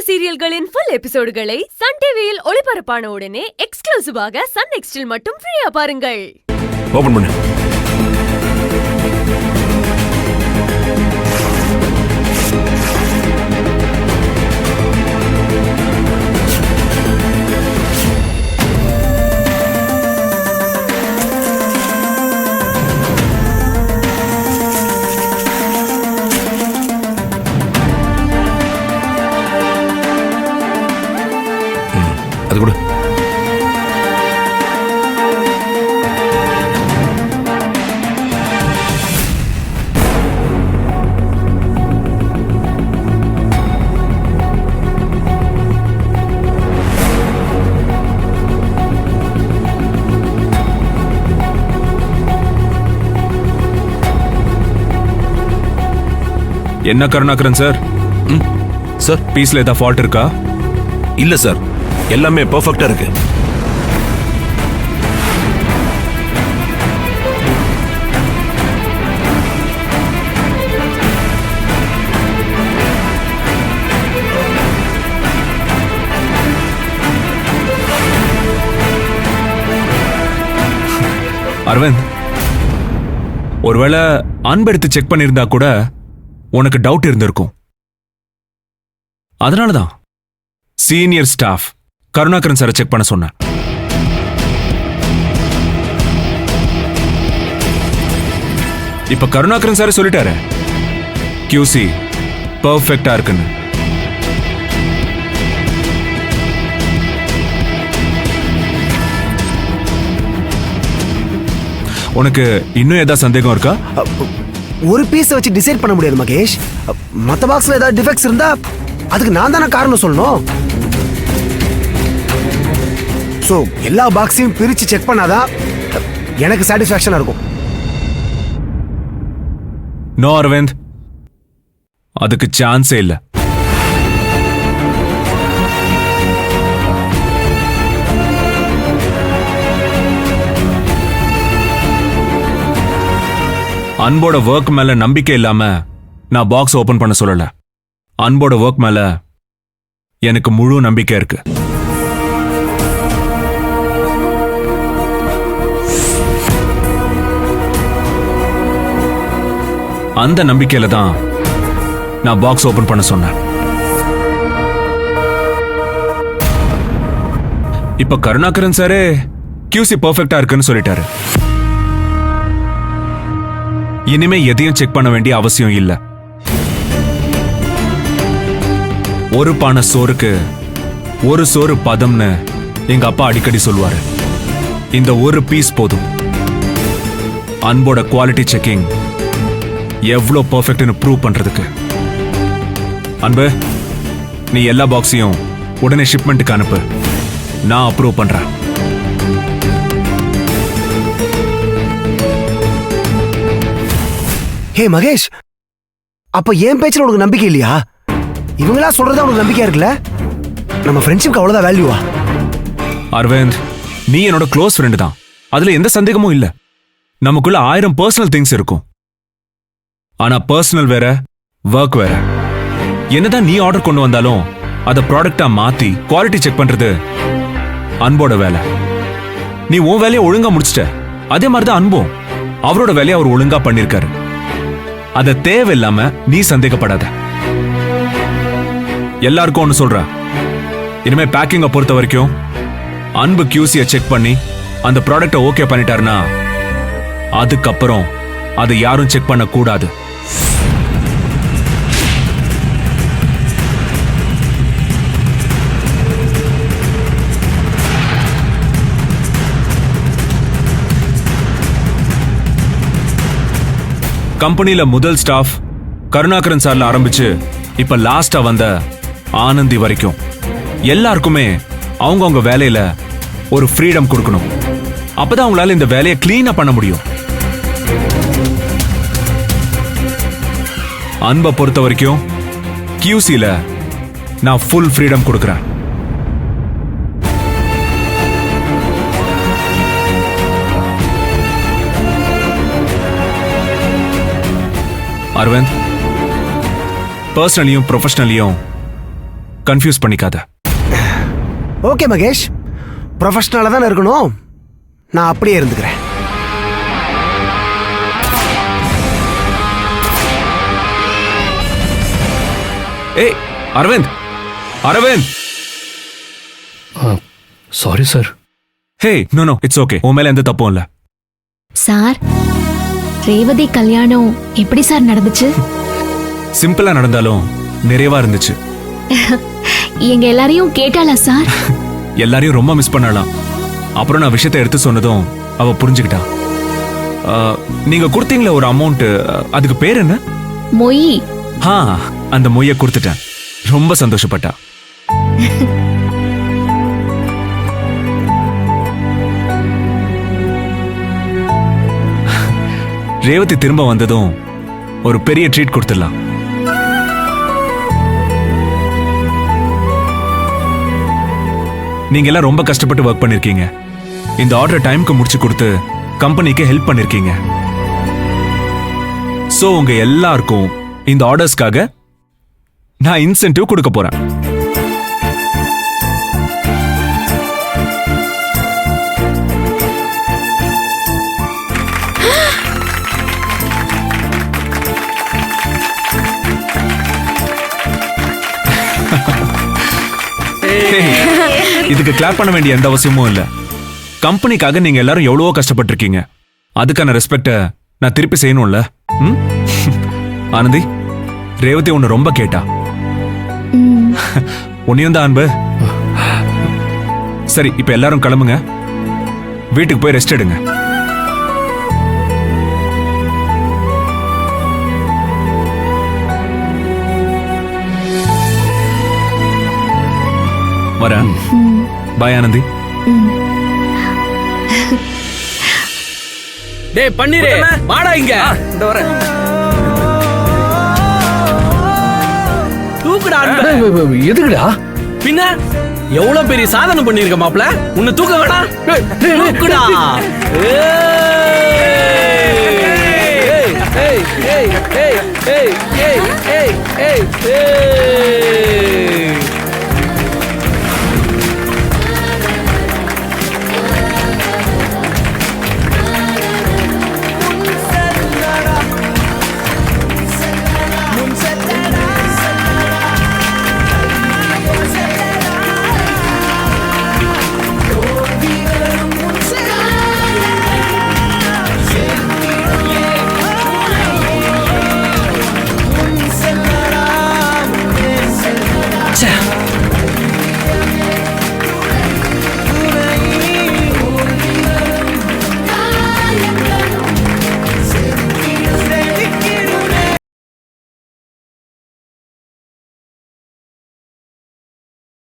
சீரியல்களின் full எபிசோடுகளை Sun டிவியில் ஒளிபரப்பான உடனே எக்ஸ்க்ளூசிவாக சன் நெக்ஸ்டில் மட்டும் ஃப்ரீயா பாருங்கள். ஓபன் பண்ணு. அது கூட என்ன கருணாகரன் சார்? சார், பீஸ்ல ஏதாவது ஃபால்ட் இருக்கா? இல்ல சார், எல்லாமே பெர்ஃபெக்ட்டா இருக்கு. அரவிந்த், ஒருவேளை அன்பு எடுத்து செக் பண்ணியிருந்தா கூட உனக்கு டவுட் இருந்திருக்கும். அதனாலதான் சீனியர் ஸ்டாஃப் கருணாகரன் சாரை செக் பண்ண சொன்னேன். இப்ப கருணாகரன் சாரை சொல்லிட்டாரு QC பெர்ஃபெக்ட்டா இருக்குன்னு. உனக்கு இன்னும் ஏதாவது சந்தேகம் இருக்கா? ஒரு பீஸை வச்சு டிசைட் பண்ண முடியாது மகேஷ். மத்த பாக்ஸ்ல ஏதாவது டிஃபெக்ட்ஸ் இருந்தா அதுக்கு நான் தானே காரணம் சொல்லணும். சோ எல்லா பாக்ஸையும் பிரிச்சு செக் பண்ணாதான் எனக்கு சாட்டிஸ்ஃபேக்ஷனா இருக்கும். நோ அரவிந்த், அதுக்கு சான்ஸே இல்ல. அன்போட ஒர்க் மேல நம்பிக்கை இல்லாம நான் பாக்ஸ் ஓபன் பண்ண சொல்லல. அன்போட ஒர்க் மேல எனக்கு முழு நம்பிக்கை இருக்கு. அந்த நம்பிக்கையில தான் நான் பாக்ஸ் ஓபன் பண்ண சொன்னேன். இப்ப கருணாகரன் சாரே QC பெர்ஃபெக்ட்டா இருக்குன்னு சொல்லிட்டாரு. இனிமே எதையும் செக் பண்ண வேண்டிய அவசியம் இல்ல. ஒரு பானை சோறுக்கு ஒரு சோறு பதம்னு எங்க அப்பா அடிக்கடி சொல்லுவாரு. இந்த ஒரு பீஸ் போதும் அன்போட குவாலிட்டி செக்கிங் எவ்வளோ பெர்ஃபெக்ட்னு ப்ரூவ் பண்றதுக்கு. அன்பு, நீ எல்லா பாக்ஸையும் உடனே ஷிப்மெண்ட்டுக்கு அனுப்பு. நான் அப்ரூவ் பண்றேன். ஹே மகேஷ், அப்ப என் பேச்சுல உனக்கு நம்பிக்கை இல்லையா? இவங்களா சொல்றதா உனக்கு நம்பிக்கையா இருக்குல்ல? நம்ம ஃப்ரெண்ட்ஷிப்க்கு அவ்வளவுதான் வேல்யூவா? அரவிந்த், நீ என்னோட க்ளோஸ் ஃப்ரெண்டு தான், அதுல எந்த சந்தேகமும் இல்ல. நமக்குள்ள 1000 பர்சனல் திங்ஸ் இருக்கும். ஆனா பர்சனல் வேற, ஒர்க் வேற. என்னதான் நீ ஆர்டர் கொண்டு வந்தாலும் அதை ப்ராடக்டா மாத்தி குவாலிட்டி செக் பண்றது அன்போட வேலை. நீ உன் வேலையை ஒழுங்கா முடிச்சிட்ட. அதே மாதிரிதான் அன்பும் அவரோட வேலையை அவர் ஒழுங்கா பண்ணிருக்காரு. அத தேவையில்லாம நீ சந்தேகப்படாத. எல்லாருக்கும் ஒன்னு சொல்ற, இனிமே பேக்கிங்கை பொறுத்த வரைக்கும் அன்பு QC செக் பண்ணி அந்த ப்ராடக்ட ஓகே பண்ணிட்டாருன்னா அதுக்கப்புறம் அதை யாரும் செக் பண்ண கூடாது. கம்பெனில முதல் ஸ்டாஃப் கருணாகரன் சார்ல ஆரம்பிச்சு இப்ப லாஸ்டா வந்த ஆனந்தி வரைக்கும் எல்லாருக்குமே அவங்கவங்க வேலையில ஒரு ஃப்ரீடம் கொடுக்கணும். அப்பதான் அவங்களால இந்த வேலையை கிளீனா பண்ண முடியும். அன்பை பொறுத்த வரைக்கும் QCல நான் ஃபுல் ஃப்ரீடம் கொடுக்கறேன். அரவிந்த், பர்சனலியும் ப்ரொஃபஷனலியும் கன்ஃபியூஸ் பண்ணிக்காத. ஓகே மகேஷ், ப்ரொஃபஷனலாக தானே இருக்கணும், நான் அப்படியே இருந்துக்கிறேன். ஏய் Aravind, Aravind. Sorry sir. Hey no it's okay, உன் மேல எந்த தப்பும் இல்ல. சார், ரேவதி கல்யாணம் எப்படி சார் நடந்துச்சு? சிம்பிளா நடந்தாலும் நிறைவா இருந்துச்சு. எங்க எல்லாரையும் கேட்டாளா சார்? எல்லாரையும் ரொம்ப மிஸ் பண்ணலாம். அப்புறம் நான் விஷயத்தை எடுத்து சொன்னதும் அவ புரிஞ்சுக்கிட்டா. நீங்க கொடுத்தீங்களா ஒரு அமௌண்ட், அதுக்கு பேர் என்ன? மொய். அந்த மொய்யை கொடுத்துட்டேன். ரொம்ப சந்தோஷப்பட்டா. ரேவதி திரும்ப வந்ததும் ஒரு பெரிய ட்ரீட் கொடுத்துடலாம். நீங்க எல்லாம் ரொம்ப கஷ்டப்பட்டு ஒர்க் பண்ணிருக்கீங்க. இந்த ஆர்டர் டைம்க்கு முடிச்சு கொடுத்து கம்பெனிக்கு ஹெல்ப் பண்ணிருக்கீங்க. சோ உங்க எல்லாருக்கும் இந்த ஆர்டர்ஸ்க்காக நான் இன்சென்டிவ் கொடுக்க போறேன். இதுக்கு கிளாப் பண்ண வேண்டிய எந்த அவசியமும் இல்ல. கம்பெனிக்காக நீங்க எல்லாரும் எவ்வளவோ கஷ்டப்பட்டிருக்கீங்க. அதுக்கான ரெஸ்பெக்ட நான் திருப்பி செய்யணும்ல. ஆனந்தி, ரேவதி உன்னை ரொம்ப கேட்டா. உன்னையும் தான் அன்பு. சரி, இப்ப எல்லாரும் கிளம்புங்க, வீட்டுக்கு போய் ரெஸ்ட் எடுங்க. வரேன். பாய் ஆனந்தி. டேய் பன்னீரே, வாடா இங்க. இந்த வர. தூக்குடா அன்பே. எதுக்குடா? பின்ன எவ்வளவு பெரிய சாதனை பண்ணிருக்க மாப்ள, உன்னை தூக்க வேணா? தூக்குடா. ஏய் ஏய் ஏய் ஏய் ஏய் ஏய் ஏய்.